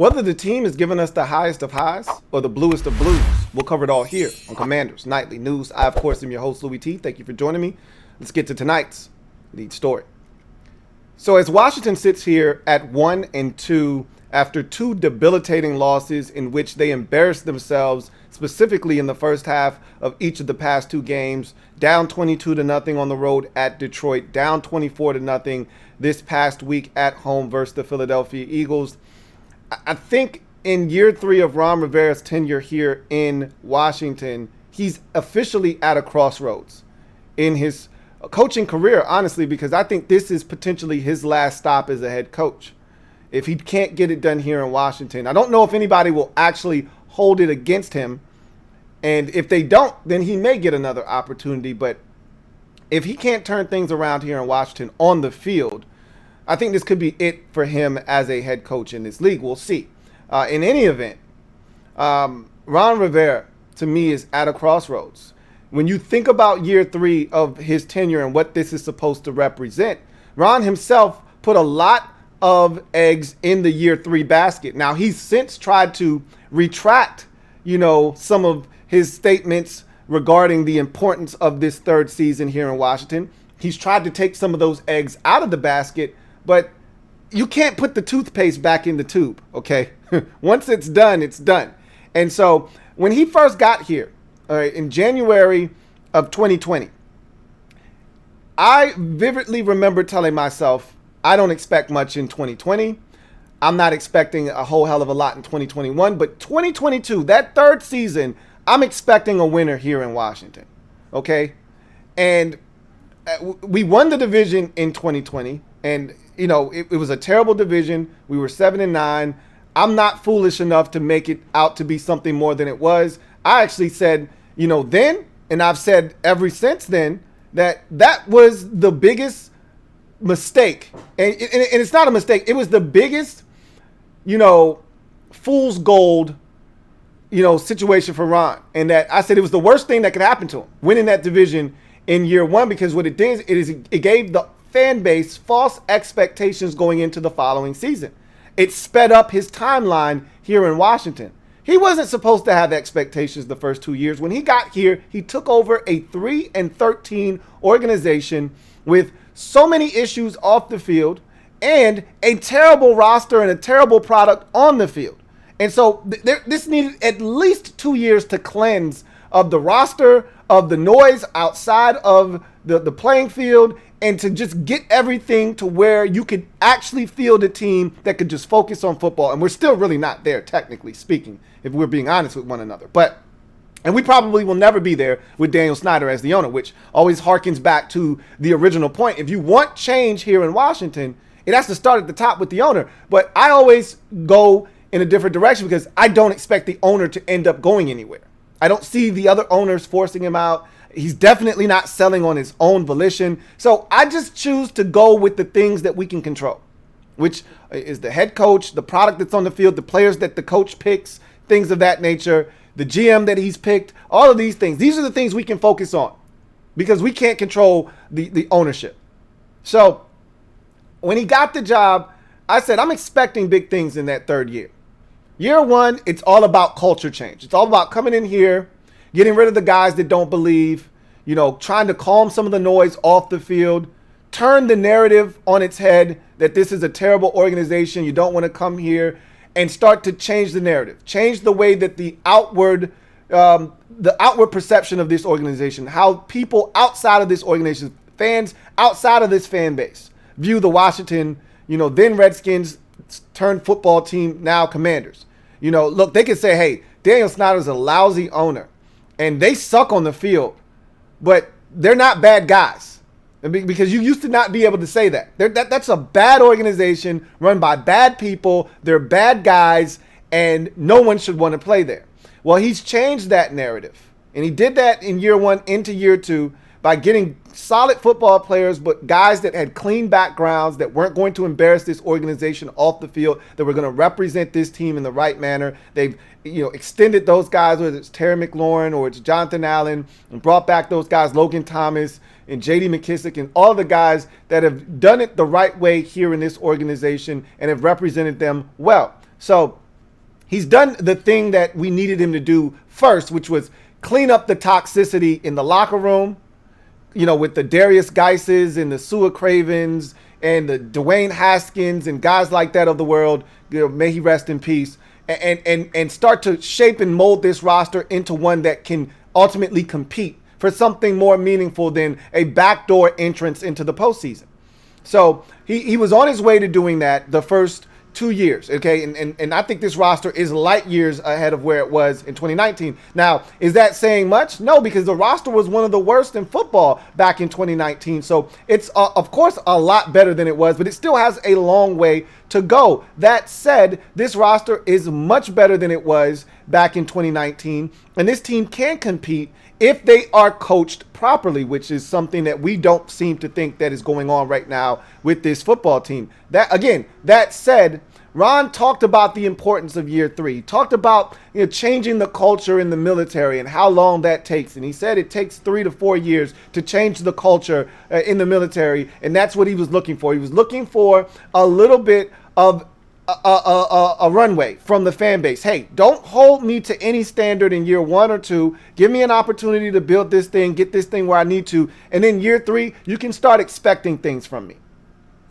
Whether the team is giving us the highest of highs or the bluest of blues, we'll cover it all here on Commanders Nightly News. I, of course, am your host, Louie T. Thank you for joining me. Let's get to tonight's lead story. So as Washington sits here at 1-2 after two debilitating losses in which they embarrassed themselves, specifically in the first half of each of the past two games, down 22-0 on the road at Detroit, down 24-0 this past week at home versus the Philadelphia Eagles. I think in year three of Ron Rivera's tenure here in Washington, he's officially at a crossroads in his coaching career, honestly, because I think this is potentially his last stop as a head coach. If he can't get it done here in Washington, I don't know if anybody will actually hold it against him. And if they don't, then he may get another opportunity. But if he can't turn things around here in Washington on the field, I think this could be it for him as a head coach in this league. We'll see. In any event, Ron Rivera, to me, is at a crossroads. When you think about year three of his tenure and what this is supposed to represent, Ron himself put a lot of eggs in the year three basket. Now, he's since tried to retract, some of his statements regarding the importance of this third season here in Washington. He's tried to take some of those eggs out of the basket, but you can't put the toothpaste back in the tube, okay? Once it's done, it's done. And so when he first got here, in January of 2020, I vividly remember telling myself, I don't expect much in 2020. I'm not expecting a whole hell of a lot in 2021, but 2022, that third season, I'm expecting a winner here in Washington, okay? And we won the division in 2020, and it was a terrible division. We were 7-9. I'm not foolish enough to make it out to be something more than it was. I actually said, then, and I've said ever since then, that was the biggest mistake. And it's not a mistake. It was the biggest, fool's gold, situation for Ron. And that I said it was the worst thing that could happen to him, winning that division in year one, because what it did is it gave the fan base false expectations going into the following season. It sped up his timeline here in Washington. He wasn't supposed to have expectations the first 2 years. When he got here, he took over a 3-13 organization with so many issues off the field and a terrible roster and a terrible product on the field. And so this needed at least 2 years to cleanse of the roster, of the noise outside of the playing field, and to just get everything to where you could actually field a team that could just focus on football. And we're still really not there, technically speaking, if we're being honest with one another. And we probably will never be there with Daniel Snyder as the owner, which always harkens back to the original point. If you want change here in Washington, it has to start at the top with the owner. But I always go in a different direction because I don't expect the owner to end up going anywhere. I don't see the other owners forcing him out. He's definitely not selling on his own volition. So I just choose to go with the things that we can control, which is the head coach, the product that's on the field, the players that the coach picks, things of that nature, the GM that he's picked, all of these things. These are the things we can focus on because we can't control the ownership. So when he got the job, I said, I'm expecting big things in that third year. Year one, it's all about culture change. It's all about coming in here, getting rid of the guys that don't believe, trying to calm some of the noise off the field, turn the narrative on its head that this is a terrible organization. You don't want to come here, and start to change the narrative, change the way that the outward perception of this organization, how people outside of this organization, fans outside of this fan base, view the Washington, then Redskins turned football team, now Commanders. Look, they could say, hey, Daniel Snyder's a lousy owner and they suck on the field, but they're not bad guys. Because you used to not be able to say that. That's a bad organization run by bad people. They're bad guys, and no one should want to play there. Well, he's changed that narrative, and he did that in year one into year two by getting solid football players, but guys that had clean backgrounds, that weren't going to embarrass this organization off the field, that were going to represent this team in the right manner. They've extended those guys, whether it's Terry McLaurin or it's Jonathan Allen, and brought back those guys, Logan Thomas and J.D. McKissick, and all the guys that have done it the right way here in this organization and have represented them well. So He's done the thing that we needed him to do first, which was clean up the toxicity in the locker room, with the Darius Geises and the Sua Cravens and the Dwayne Haskins and guys like that of the world, may he rest in peace, and start to shape and mold this roster into one that can ultimately compete for something more meaningful than a backdoor entrance into the postseason. So he was on his way to doing that the first 2 years, okay? And I think this roster is light years ahead of where it was in 2019. Now, is that saying much? No, because the roster was one of the worst in football back in 2019. So it's, of course, a lot better than it was, but it still has a long way to go. That said, this roster is much better than it was back in 2019, and this team can compete if they are coached properly, which is something that we don't seem to think that is going on right now with this football team. That said, Ron talked about the importance of year 3. He talked about changing the culture in the military and how long that takes. And he said it takes 3 to 4 years to change the culture in the military. And that's what he was looking for. He was looking for a little bit of a runway from the fan base. Hey, don't hold me to any standard in year 1 or 2. Give me an opportunity to build this thing, get this thing where I need to. And then year 3, you can start expecting things from me.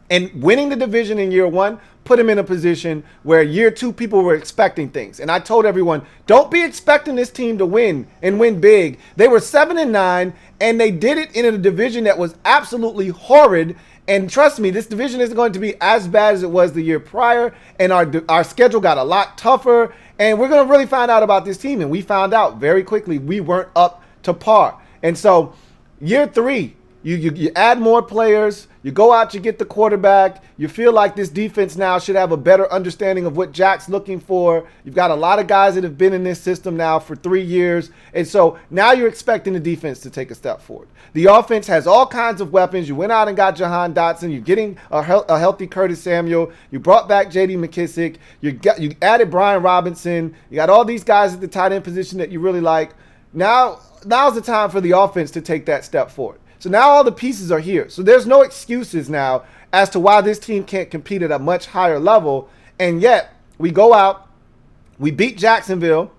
And winning the division in year 1 put him in a position where year 2 people were expecting things. And I told everyone, don't be expecting this team to win and win big. They were 7-9, and they did it in a division that was absolutely horrid. And trust me, this division isn't going to be as bad as it was the year prior. And our schedule got a lot tougher. And we're going to really find out about this team. And we found out very quickly we weren't up to par. And so year 3, you add more players. You go out, you get the quarterback. You feel like this defense now should have a better understanding of what Jack's looking for. You've got a lot of guys that have been in this system now for 3 years. And so now you're expecting the defense to take a step forward. The offense has all kinds of weapons. You went out and got Jahan Dotson. You're getting a healthy Curtis Samuel. You brought back J.D. McKissick. You added Brian Robinson. You got all these guys at the tight end position that you really like. Now's the time for the offense to take that step forward. So now all the pieces are here. So there's no excuses now as to why this team can't compete at a much higher level. And yet we go out, we beat Jacksonville,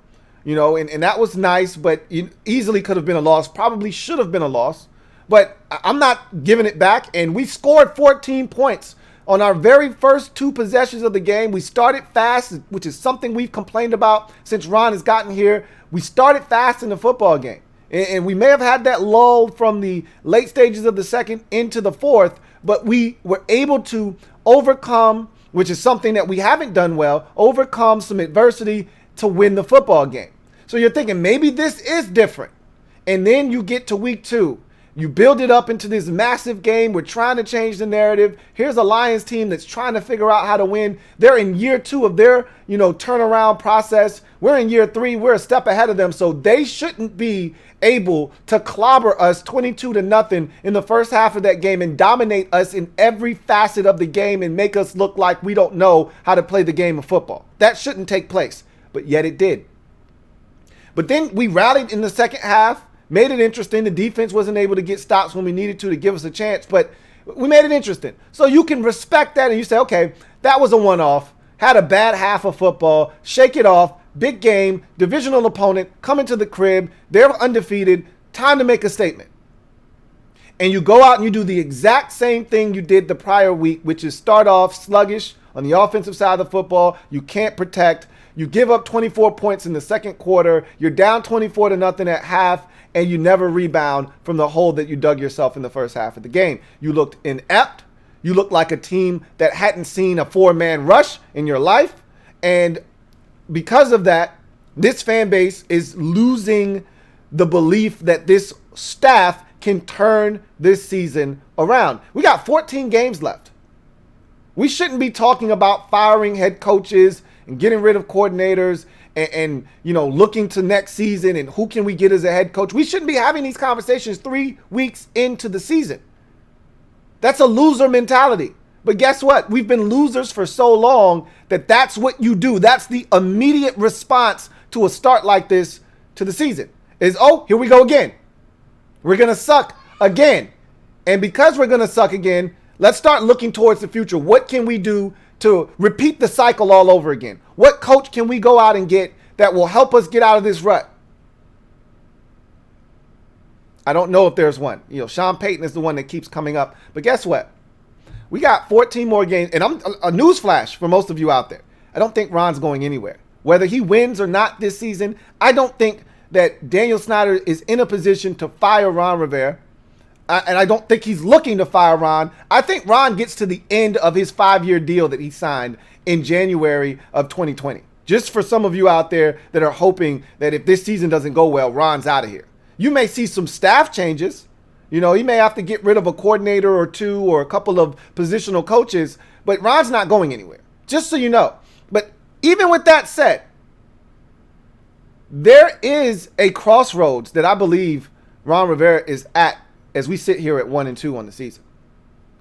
and that was nice, but it easily could have been a loss, probably should have been a loss. But I'm not giving it back. And we scored 14 points on our very first 2 possessions of the game. We started fast, which is something we've complained about since Ron has gotten here. We started fast in the football game. And we may have had that lull from the late stages of the second into the fourth, but we were able to overcome, which is something that we haven't done well, overcome some adversity to win the football game. So you're thinking maybe this is different. And then you get to week 2. You build it up into this massive game. We're trying to change the narrative. Here's a Lions team that's trying to figure out how to win. They're in year 2 of their, turnaround process. We're in year 3. We're a step ahead of them. So they shouldn't be able to clobber us 22-0 in the first half of that game and dominate us in every facet of the game and make us look like we don't know how to play the game of football. That shouldn't take place, but yet it did. But then we rallied in the second half. Made it interesting. The defense wasn't able to get stops when we needed to give us a chance, but we made it interesting. So you can respect that and you say, okay, that was a one-off. Had a bad half of football. Shake it off. Big game. Divisional opponent. Coming to the crib. They're undefeated. Time to make a statement. And you go out and you do the exact same thing you did the prior week, which is start off sluggish on the offensive side of the football. You can't protect. You give up 24 points in the second quarter. You're down 24-0 at half. And you never rebound from the hole that you dug yourself in the first half of the game. You looked inept. You looked like a team that hadn't seen a 4-man rush in your life. And because of that, this fan base is losing the belief that this staff can turn this season around. We got 14 games left. We shouldn't be talking about firing head coaches and getting rid of coordinators and looking to next season and who can we get as a head coach. We shouldn't be having these conversations 3 weeks into the season. That's a loser mentality. But guess what? We've been losers for so long that that's what you do. That's the immediate response to a start like this to the season is, oh, here we go again. We're going to suck again. And because we're going to suck again, let's start looking towards the future. What can we do to repeat the cycle all over again? What coach can we go out and get that will help us get out of this rut? I don't know if there's one. Sean Payton is the one that keeps coming up. But guess what? We got 14 more games. And I'm a newsflash for most of you out there. I don't think Ron's going anywhere. Whether he wins or not this season, I don't think that Daniel Snyder is in a position to fire Ron Rivera. And I don't think he's looking to fire Ron. I think Ron gets to the end of his 5-year deal that he signed in January of 2020. Just for some of you out there that are hoping that if this season doesn't go well, Ron's out of here. You may see some staff changes. He may have to get rid of a coordinator or two or a couple of positional coaches, but Ron's not going anywhere, just so you know. But even with that said, there is a crossroads that I believe Ron Rivera is at as we sit here at 1-2 on the season.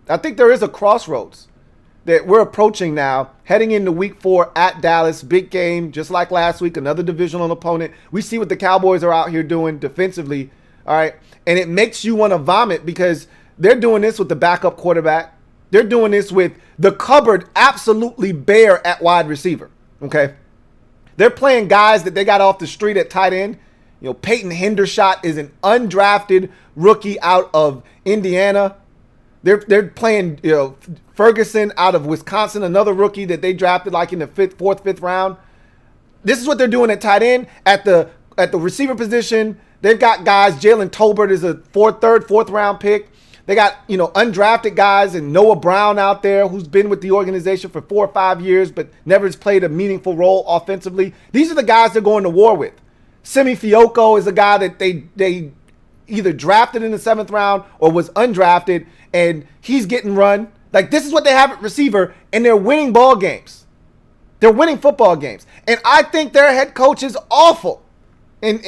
I think there is a crossroads that we're approaching now, heading into week 4 at Dallas. Big game, just like last week, another divisional opponent. We see what the Cowboys are out here doing defensively, all right? And it makes you want to vomit because they're doing this with the backup quarterback. They're doing this with the cupboard absolutely bare at wide receiver, okay? They're playing guys that they got off the street at tight end. Peyton Hendershot is an undrafted rookie out of Indiana. They're playing, Ferguson out of Wisconsin, another rookie that they drafted like in the 4th, 5th round. This is what they're doing at tight end. At the receiver position, they've got guys. Jalen Tolbert is a 3rd, 4th round pick. They got, undrafted guys and Noah Brown out there who's been with the organization for 4 or 5 years but never has played a meaningful role offensively. These are the guys they're going to war with. Semi Fioco is a guy that they either drafted in the 7th round or was undrafted, and he's getting run. Like, this is what they have at receiver, and they're winning ball games. They're winning football games. And I think their head coach is awful. And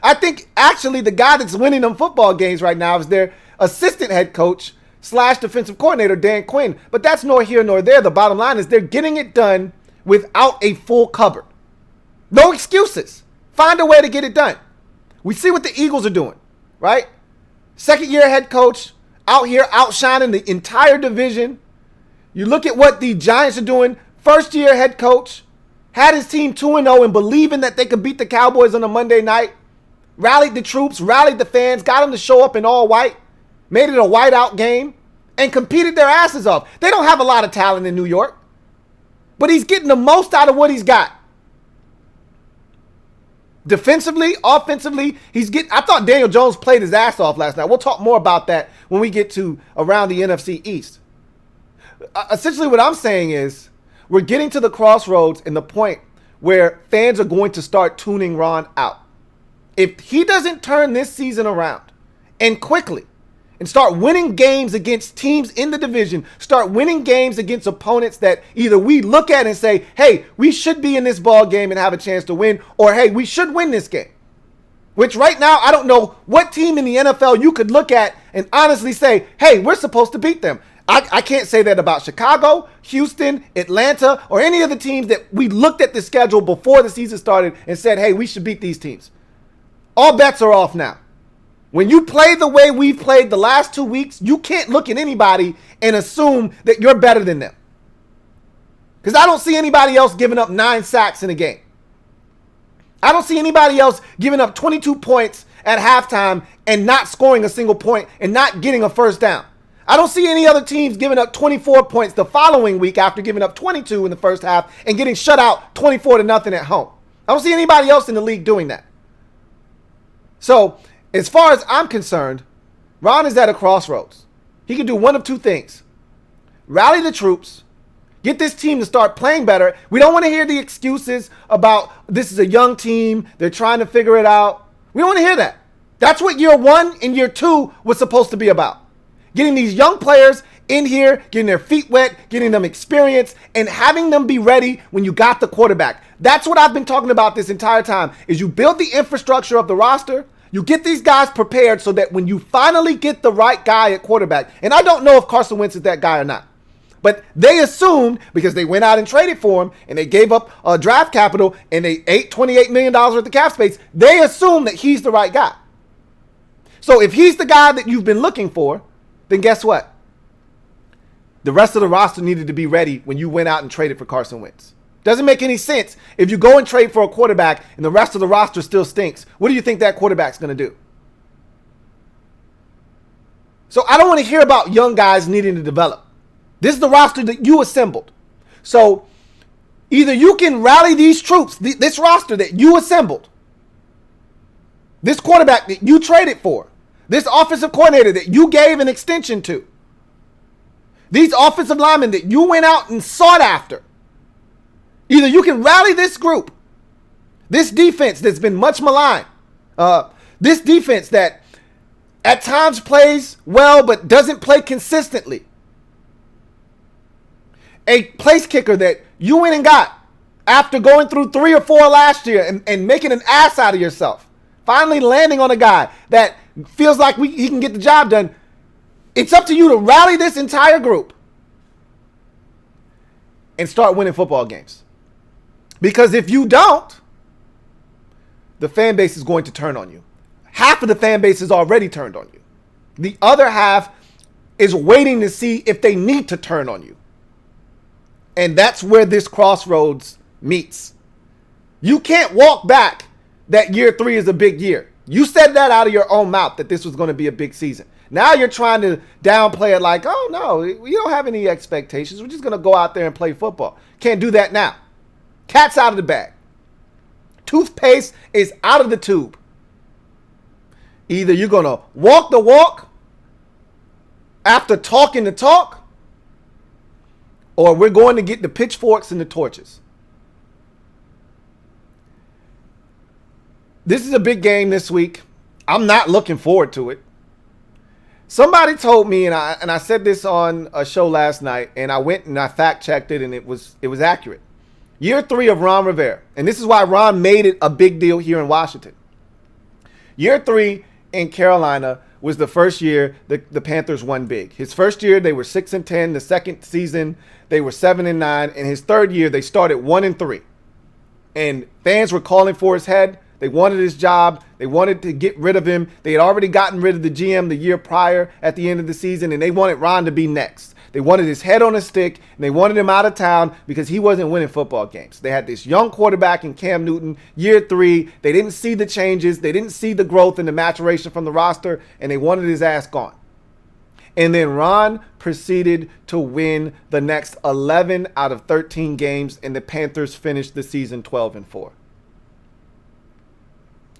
I think actually the guy that's winning them football games right now is their assistant head coach / defensive coordinator, Dan Quinn. But that's nor here nor there. The bottom line is they're getting it done without a full cupboard. No excuses. Find a way to get it done. We see what the Eagles are doing, right? 2nd-year head coach out here outshining the entire division. You look at what the Giants are doing. 1st-year head coach had his team 2-0 and believing that they could beat the Cowboys on a Monday night. Rallied the troops, rallied the fans, got them to show up in all white, made it a whiteout game, and competed their asses off. They don't have a lot of talent in New York, but he's getting the most out of what he's got. Defensively, offensively, I thought Daniel Jones played his ass off last night. We'll talk more about that when we get to around the NFC East. Essentially what I'm saying is we're getting to the crossroads and the point where fans are going to start tuning Ron out. If he doesn't turn this season around and quickly and start winning games against teams in the division, start winning games against opponents that either we look at and say, hey, we should be in this ball game and have a chance to win, or hey, we should win this game. Which right now, I don't know what team in the NFL you could look at and honestly say, hey, we're supposed to beat them. I can't say that about Chicago, Houston, Atlanta, or any of the teams that we looked at the schedule before the season started and said, hey, we should beat these teams. All bets are off now. When you play the way we've played the last 2 weeks, you can't look at anybody and assume that you're better than them. Because I don't see anybody else giving up 9 sacks in a game. I don't see anybody else giving up 22 points at halftime and not scoring a single point and not getting a first down. I don't see any other teams giving up 24 points the following week after giving up 22 in the first half and getting shut out 24-0 at home. I don't see anybody else in the league doing that. So, as far as I'm concerned, Ron is at a crossroads. He can do one of two things. Rally the troops, get this team to start playing better. We don't want to hear the excuses about this is a young team, they're trying to figure it out. We don't want to hear that. That's what year 1 and year 2 was supposed to be about. Getting these young players in here, getting their feet wet, getting them experience, and having them be ready when you got the quarterback. That's what I've been talking about this entire time, is you build the infrastructure of the roster. You get these guys prepared so that when you finally get the right guy at quarterback, and I don't know if Carson Wentz is that guy or not, but they assumed because they went out and traded for him and they gave up draft capital and they ate $28 million worth of cap space, they assume that he's the right guy. So if he's the guy that you've been looking for, then guess what? the rest of the roster needed to be ready when you went out and traded for Carson Wentz. Doesn't make any sense. If you go and trade for a quarterback and the rest of the roster still stinks, what do you think that quarterback's going to do? So I don't want to hear about young guys needing to develop. This is the roster that you assembled. So either you can rally these troops, this roster that you assembled, this quarterback that you traded for, this offensive coordinator that you gave an extension to, these offensive linemen that you went out and sought after. Either you can rally this group, this defense that's been much maligned, this defense that at times plays well but doesn't play consistently, a place kicker that you went and got after going through 3 or 4 last year and making an ass out of yourself, finally landing on a guy that feels like he can get the job done. It's up to you to rally this entire group and start winning football games. Because if you don't, the fan base is going to turn on you. Half of the fan base is already turned on you. The other half is waiting to see if they need to turn on you. And that's where this crossroads meets. You can't walk back that year 3 is a big year. You said that out of your own mouth that this was going to be a big season. Now you're trying to downplay it like, oh, no, we don't have any expectations. We're just going to go out there and play football. Can't do that now. Cat's out of the bag. Toothpaste is out of the tube. Either you're going to walk the walk after talking the talk, or we're going to get the pitchforks and the torches. This is a big game this week. I'm not looking forward to it. Somebody told me, and I said this on a show last night, and I went and I fact checked it, and it was accurate. Year 3 of Ron Rivera, and this is why Ron made it a big deal here in Washington. Year 3 in Carolina was the first year the Panthers won big. His first year they were 6-10. The second season they were 7-9, and his third year they started 1-3. And fans were calling for his head. They wanted his job. They wanted to get rid of him. They had already gotten rid of the GM the year prior at the end of the season, and they wanted Ron to be next. They wanted his head on a stick, and they wanted him out of town because he wasn't winning football games. They had this young quarterback in Cam Newton, year 3. They didn't see the changes. They didn't see the growth and the maturation from the roster, and they wanted his ass gone. And then Ron proceeded to win the next 11 out of 13 games, and the Panthers finished the season 12-4.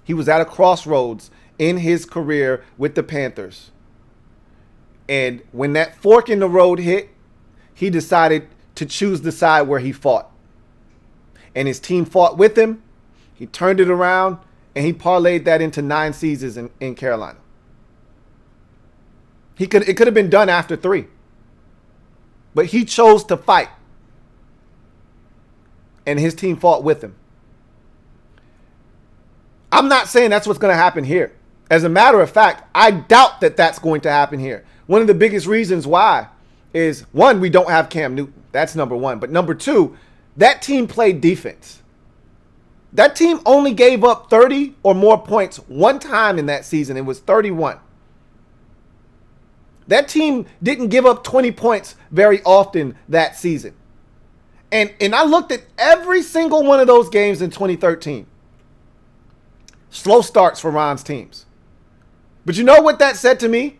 He was at a crossroads in his career with the Panthers. And when that fork in the road hit, he decided to choose the side where he fought. And his team fought with him. He turned it around, and he parlayed that into 9 seasons in Carolina. It could have been done after 3. But he chose to fight. And his team fought with him. I'm not saying that's what's going to happen here. As a matter of fact, I doubt that that's going to happen here. One of the biggest reasons why is, 1, we don't have Cam Newton. That's number 1. But number 2, that team played defense. That team only gave up 30 or more points one time in that season. It was 31. That team didn't give up 20 points very often that season. And I looked at every single one of those games in 2013. Slow starts for Ron's teams. But you know what that said to me?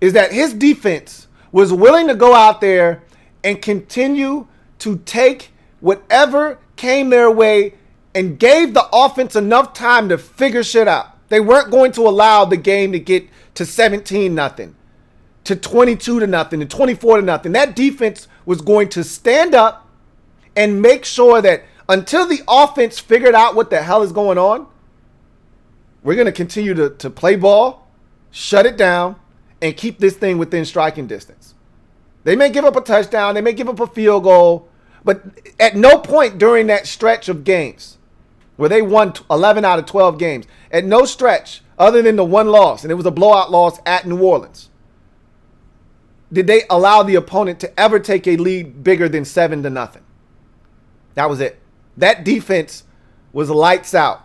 Is that his defense was willing to go out there and continue to take whatever came their way and gave the offense enough time to figure shit out. They weren't going to allow the game to get to 17-0, to 22-0, to 24-0. That defense was going to stand up and make sure that until the offense figured out what the hell is going on, we're going to continue to play ball, shut it down, and keep this thing within striking distance. They may give up a touchdown, they may give up a field goal, but at no point during that stretch of games where they won 11 out of 12 games, at no stretch other than the one loss, and it was a blowout loss at New Orleans, did they allow the opponent to ever take a lead bigger than 7-0. That was it. That defense was lights out.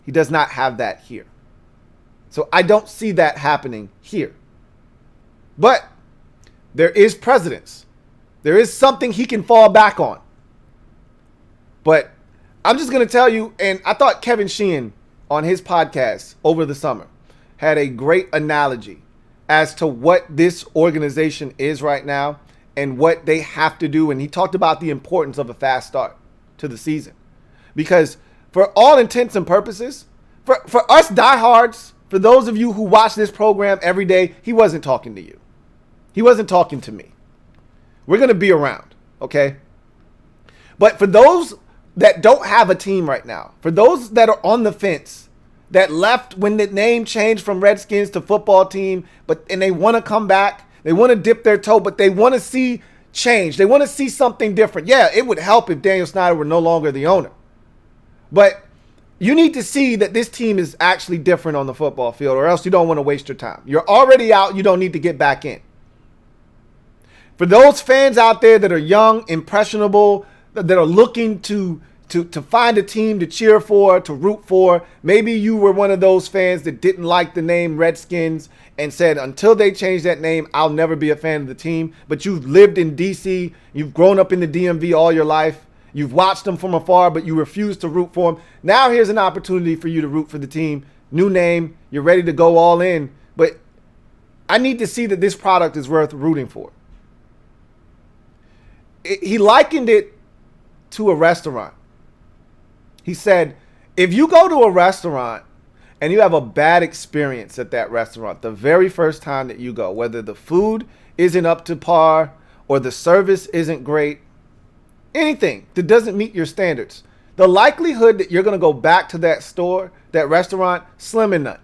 He does not have that here. So I don't see that happening here. But There is precedence. There is something he can fall back on. But I'm just going to tell you, and I thought Kevin Sheehan on his podcast over the summer had a great analogy as to what this organization is right now and what they have to do. And he talked about the importance of a fast start to the season. Because for all intents and purposes, for us diehards, for those of you who watch this program every day, he wasn't talking to you. He wasn't talking to me. We're going to be around, okay? But for those that don't have a team right now, for those that are on the fence, that left when the name changed from Redskins to football team, and they want to come back, they want to dip their toe, but they want to see change. They want to see something different. Yeah, it would help if Daniel Snyder were no longer the owner. But you need to see that this team is actually different on the football field, or else you don't want to waste your time. You're already out. You don't need to get back in. For those fans out there that are young, impressionable, that are looking to find a team to cheer for, to root for, maybe you were one of those fans that didn't like the name Redskins and said, until they change that name, I'll never be a fan of the team. But you've lived in D.C., you've grown up in the DMV all your life, you've watched them from afar, but you refuse to root for them. Now here's an opportunity for you to root for the team. New name, you're ready to go all in. But I need to see that this product is worth rooting for. He likened it to a restaurant. He said, if you go to a restaurant and you have a bad experience at that restaurant the very first time that you go, whether the food isn't up to par or the service isn't great, anything that doesn't meet your standards, the likelihood that you're going to go back to that store, that restaurant, slim and none.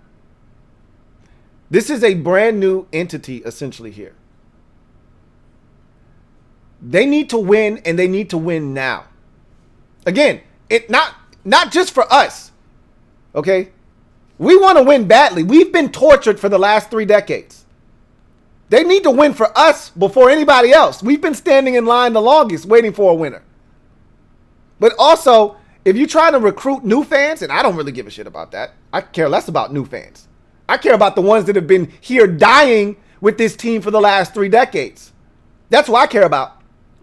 This is a brand new entity essentially here. They need to win, and they need to win now. Again, it not just for us, okay? We want to win badly. We've been tortured for the last 3 decades. They need to win for us before anybody else. We've been standing in line the longest waiting for a winner. But also, if you try to recruit new fans, and I don't really give a shit about that. I care less about new fans. I care about the ones that have been here dying with this team for the last 3 decades. That's what I care about.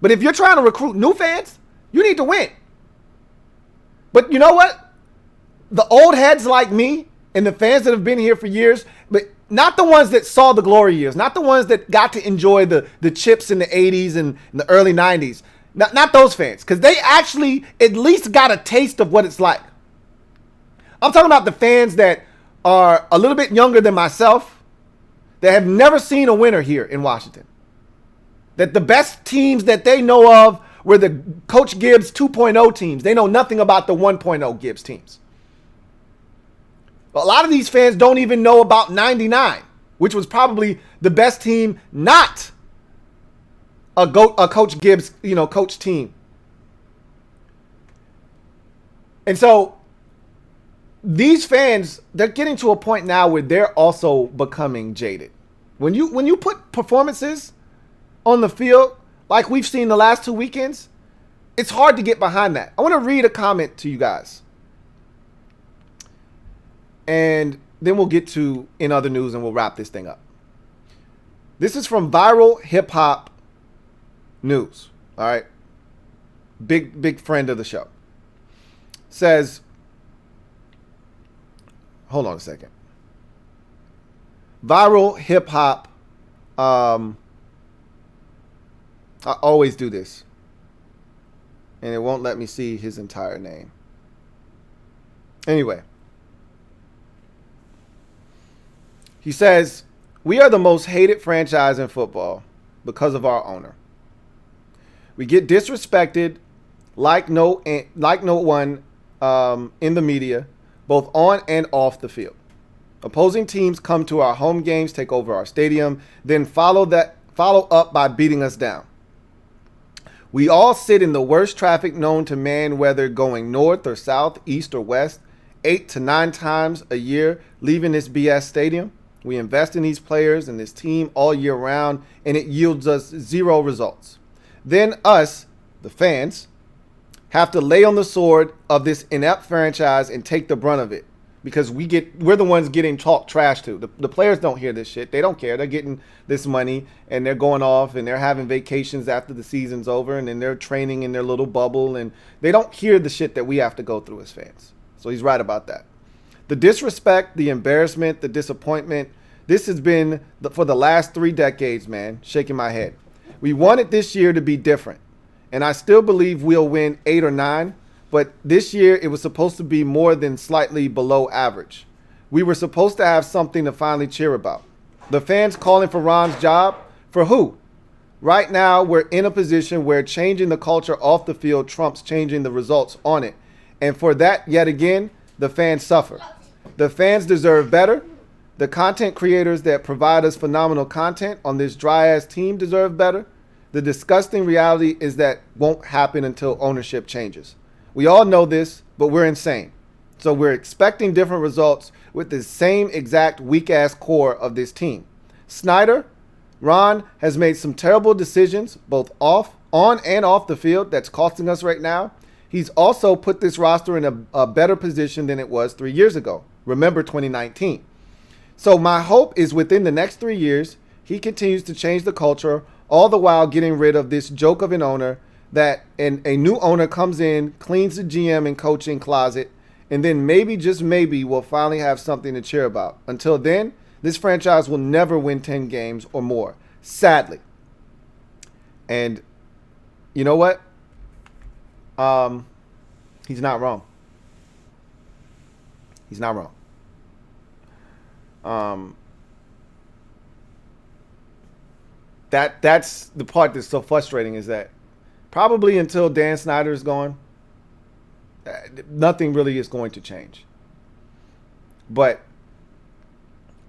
But if you're trying to recruit new fans, you need to win. But you know what? The old heads like me and the fans that have been here for years, but not the ones that saw the glory years, not the ones that got to enjoy the chips in the 80s and the early 90s. Not those fans, because they actually at least got a taste of what it's like. I'm talking about the fans that are a little bit younger than myself, that have never seen a winner here in Washington. That the best teams that they know of were the Coach Gibbs 2.0 teams. They know nothing about the 1.0 Gibbs teams. A lot of these fans don't even know about 99, which was probably the best team, not a Coach Gibbs, coach team. And so these fans, they're getting to a point now where they're also becoming jaded. When you put performances on the field like we've seen the last 2 weekends, it's hard to get behind that. I want to read a comment to you guys. And then we'll get to in other news and we'll wrap this thing up. This is from Viral Hip Hop News. All right. Big friend of the show. Says, hold on a second. Viral Hip Hop. I always do this. And it won't let me see his entire name. Anyway. He says, we are the most hated franchise in football because of our owner. We get disrespected like no one in the media, both on and off the field. Opposing teams come to our home games, take over our stadium, then follow up by beating us down. We all sit in the worst traffic known to man, whether going north or south, east or west, 8 to 9 times a year, leaving this BS stadium. We invest in these players and this team all year round, and it yields us 0 results. Then us, the fans, have to lay on the sword of this inept franchise and take the brunt of it. because we're the ones getting talk trash to. The players don't hear this shit. They don't care. They're getting this money and they're going off and they're having vacations after the season's over, and then they're training in their little bubble, and they don't hear the shit that we have to go through as fans. So he's right about that. The disrespect, the embarrassment, the disappointment, this has been for the last 3 decades, man, shaking my head. We wanted this year to be different, and I still believe we'll win 8 or 9. But this year, it was supposed to be more than slightly below average. We were supposed to have something to finally cheer about. The fans calling for Ron's job? For who? Right now, we're in a position where changing the culture off the field trumps changing the results on it. And for that, yet again, the fans suffer. The fans deserve better. The content creators that provide us phenomenal content on this dry-ass team deserve better. The disgusting reality is that won't happen until ownership changes. We all know this, but we're insane. So we're expecting different results with the same exact weak-ass core of this team. Snyder, Ron has made some terrible decisions, both on and off the field, that's costing us right now. He's also put this roster in a better position than it was 3 years ago. Remember 2019. So my hope is within the next 3 years, he continues to change the culture, all the while getting rid of this joke of an owner, that a new owner comes in, cleans the GM and coaching closet, and then maybe, just maybe, we'll finally have something to cheer about. Until then, this franchise will never win 10 games or more, sadly. And you know what? He's not wrong. He's not wrong. That's the part that's so frustrating, is that probably until Dan Snyder is gone, nothing really is going to change. But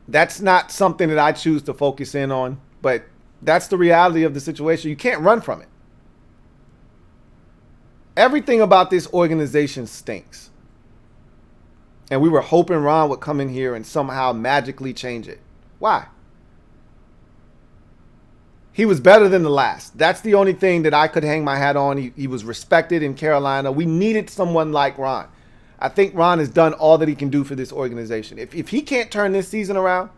that's not something that I choose to focus in on. But that's the reality of the situation. You can't run from it. Everything about this organization stinks. And we were hoping Ron would come in here and somehow magically change it. Why? He was better than the last. That's the only thing that I could hang my hat on. He was respected in Carolina. We needed someone like Ron. I think Ron has done all that he can do for this organization. If he can't turn this season around,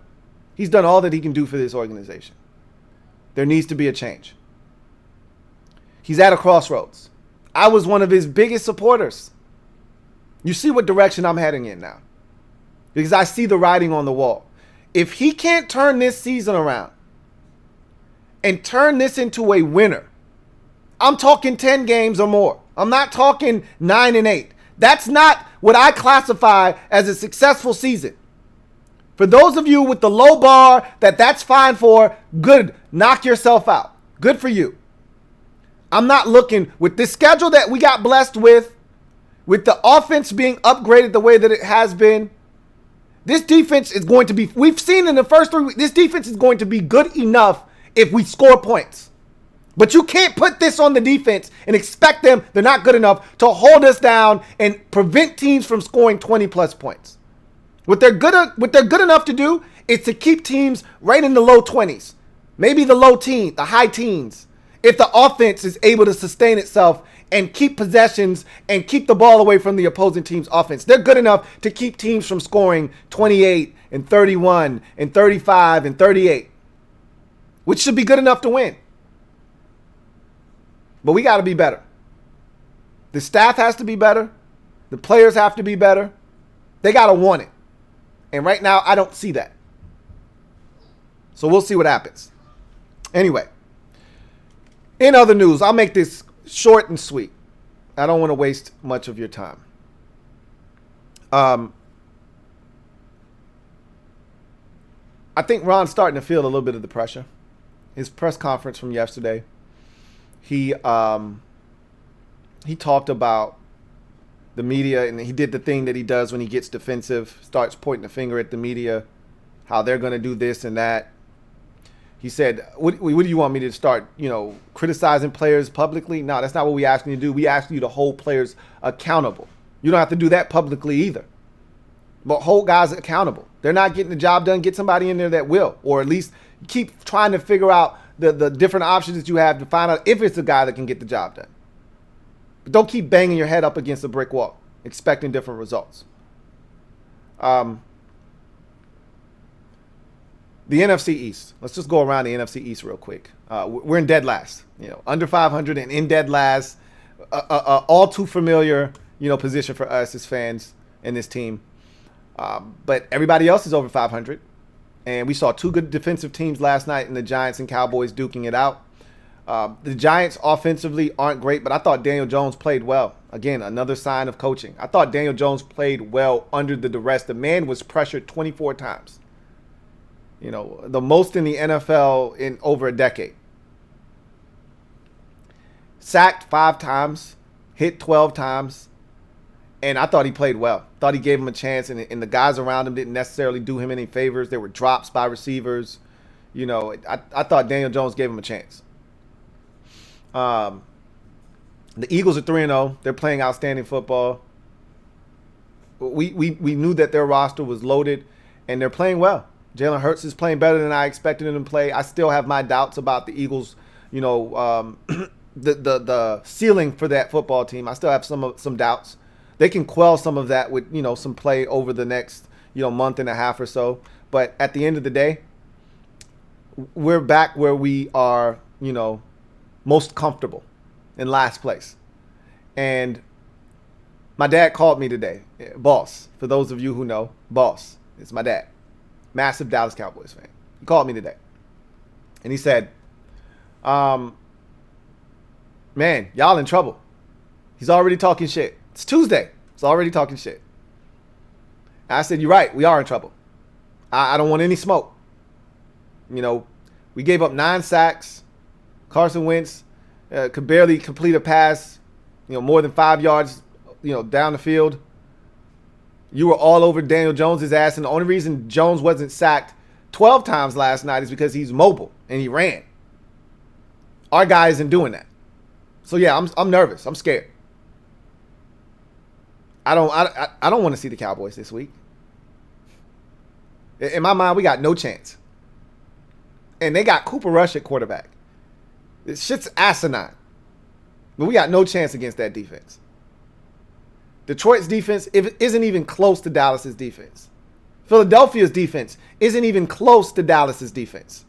he's done all that he can do for this organization. There needs to be a change. He's at a crossroads. I was one of his biggest supporters. You see what direction I'm heading in now, because I see the writing on the wall. If he can't turn this season around and turn this into a winner, I'm talking 10 games or more. I'm not talking 9 and 8. That's not what I classify as a successful season. For those of you with the low bar that's fine for, good, knock yourself out. Good for you. I'm not looking, with the schedule that we got blessed with the offense being upgraded the way that it has been, this defense is going to be, we've seen in the first 3 weeks, this defense is going to be good enough if we score points. But you can't put this on the defense and expect them, they're not good enough, to hold us down and prevent teams from scoring 20 plus points. What they're good enough to do is to keep teams right in the low 20s, maybe the high teens, if the offense is able to sustain itself and keep possessions and keep the ball away from the opposing team's offense. They're good enough to keep teams from scoring 28 and 31 and 35 and 38. Which should be good enough to win. But we got to be better. The staff has to be better. The players have to be better. They got to want it. And right now, I don't see that. So we'll see what happens. Anyway, in other news, I'll make this short and sweet. I don't want to waste much of your time. I think Ron's starting to feel a little bit of the pressure. His press conference from yesterday, he talked about the media, and he did the thing that he does when he gets defensive, starts pointing the finger at the media, how they're going to do this and that. He said, what do you want me to start, criticizing players publicly? No, that's not what we asked you to do. We asked you to hold players accountable. You don't have to do that publicly either. But hold guys accountable. They're not getting the job done. Get somebody in there that will, or at least keep trying to figure out the different options that you have to find out if it's a guy that can get the job done. But don't keep banging your head up against a brick wall, expecting different results. Um, the NFC East. Let's just go around the NFC East real quick. We're in dead last. Under 500 and in dead last. All too familiar, position for us as fans in this team. But everybody else is over 500. And we saw two good defensive teams last night in the Giants and Cowboys duking it out. The Giants offensively aren't great, but I thought Daniel Jones played well. Again, another sign of coaching. I thought Daniel Jones played well under the duress. The man was pressured 24 times. The most in the NFL in over a decade. Sacked 5 times, hit 12 times, and I thought he played well. Thought he gave him a chance, and the guys around him didn't necessarily do him any favors. There were drops by receivers. I thought Daniel Jones gave him a chance. The Eagles are 3-0. They're playing outstanding football. We knew that their roster was loaded, and they're playing well. Jalen Hurts is playing better than I expected him to play. I still have my doubts about the Eagles, the ceiling for that football team. I still have some doubts. They can quell some of that with, some play over the next, month and a half or so. But at the end of the day, we're back where we are, most comfortable, in last place. And my dad called me today. Boss, for those of you who know, Boss, it's my dad. Massive Dallas Cowboys fan. He called me today. And he said, man, y'all in trouble. He's already talking shit. It's Tuesday. He's already talking shit. And I said, you're right. We are in trouble. I don't want any smoke. We gave up 9 sacks. Carson Wentz could barely complete a pass, more than 5 yards, down the field. You were all over Daniel Jones' ass, and the only reason Jones wasn't sacked 12 times last night is because he's mobile and he ran. Our guy isn't doing that. So yeah, I'm nervous. I'm scared. I don't want to see the Cowboys this week. In my mind, we got no chance. And they got Cooper Rush at quarterback. This shit's asinine. But we got no chance against that defense. Detroit's defense isn't even close to Dallas's defense. Philadelphia's defense isn't even close to Dallas's defense.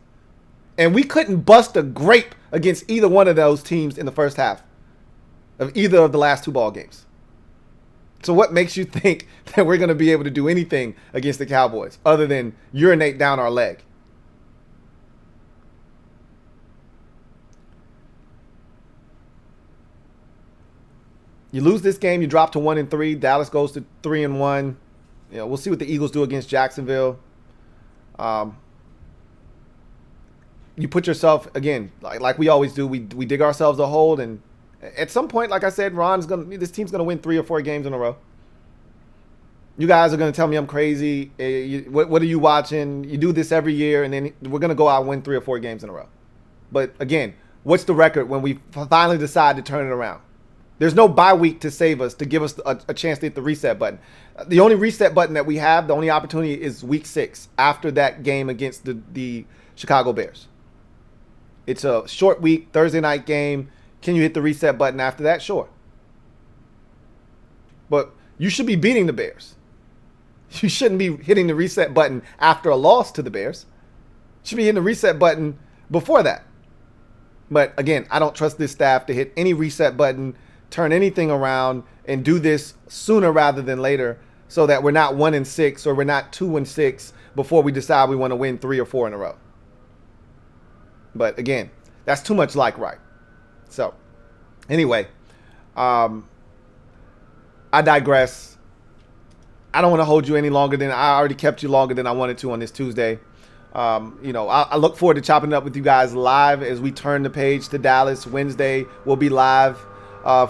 And we couldn't bust a grape against either one of those teams in the first half of either of the last 2 ball games. So what makes you think that we're going to be able to do anything against the Cowboys other than urinate down our leg? You lose this game, you drop to 1-3. Dallas goes to 3-1. We'll see what the Eagles do against Jacksonville. You put yourself, again, like we always do, we dig ourselves a hole, and at some point, like I said, this team's gonna win 3 or 4 games in a row. You guys are gonna tell me I'm crazy. What are you watching? You do this every year, and then we're gonna go out and win 3 or 4 games in a row. But again, what's the record when we finally decide to turn it around? There's no bye week to save us, to give us a chance to hit the reset button. The only reset button that we have, the only opportunity is week 6 after that game against the Chicago Bears. It's a short week, Thursday night game. Can you hit the reset button after that? Sure. But you should be beating the Bears. You shouldn't be hitting the reset button after a loss to the Bears. You should be hitting the reset button before that. But again, I don't trust this staff to hit any reset button, turn anything around, and do this sooner rather than later so that we're not 1-6 or we're not 2-6 before we decide we want to win 3 or 4 in a row. But again, that's too much like right. So anyway, I digress. I don't want to hold you any longer than I already kept you longer than I wanted to on this Tuesday. I look forward to chopping it up with you guys live as we turn the page to Dallas. Wednesday, we'll be live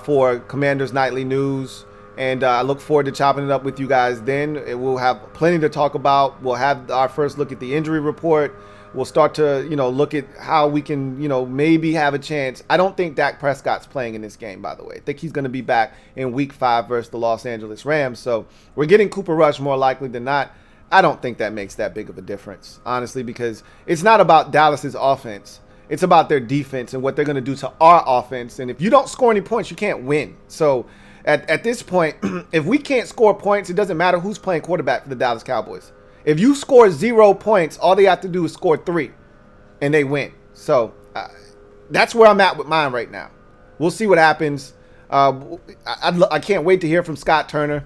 for Commanders Nightly News. And I look forward to chopping it up with you guys then. We'll have plenty to talk about. We'll have our first look at the injury report. We'll start to, look at how we can, maybe have a chance. I don't think Dak Prescott's playing in this game, by the way. I think he's going to be back in week 5 versus the Los Angeles Rams. So we're getting Cooper Rush more likely than not. I don't think that makes that big of a difference, honestly, because it's not about Dallas's offense. It's about their defense and what they're going to do to our offense. And if you don't score any points, you can't win. So At this point, if we can't score points, it doesn't matter who's playing quarterback for the Dallas Cowboys. If you score 0 points, all they have to do is score 3, and they win. So that's where I'm at with mine right now. We'll see what happens. I can't wait to hear from Scott Turner.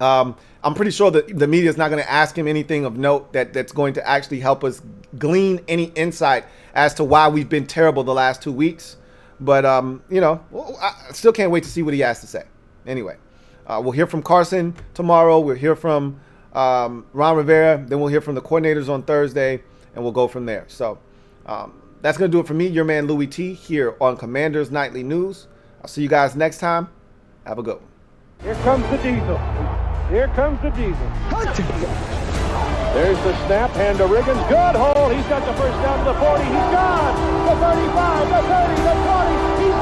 I'm pretty sure that the media is not going to ask him anything of note that's going to actually help us glean any insight as to why we've been terrible the last 2 weeks. But, you know, I still can't wait to see what he has to say. Anyway, we'll hear from Carson tomorrow. We'll hear from Ron Rivera. Then we'll hear from the coordinators on Thursday, and we'll go from there. So that's going to do it for me, your man Louie T, here on Commanders Nightly News. I'll see you guys next time. Have a good one. Here comes the diesel. Here comes the diesel. There's the snap. Hand to Riggins. Good hole. He's got the first down to the 40. He's gone. The 35, the 30, the 20. He's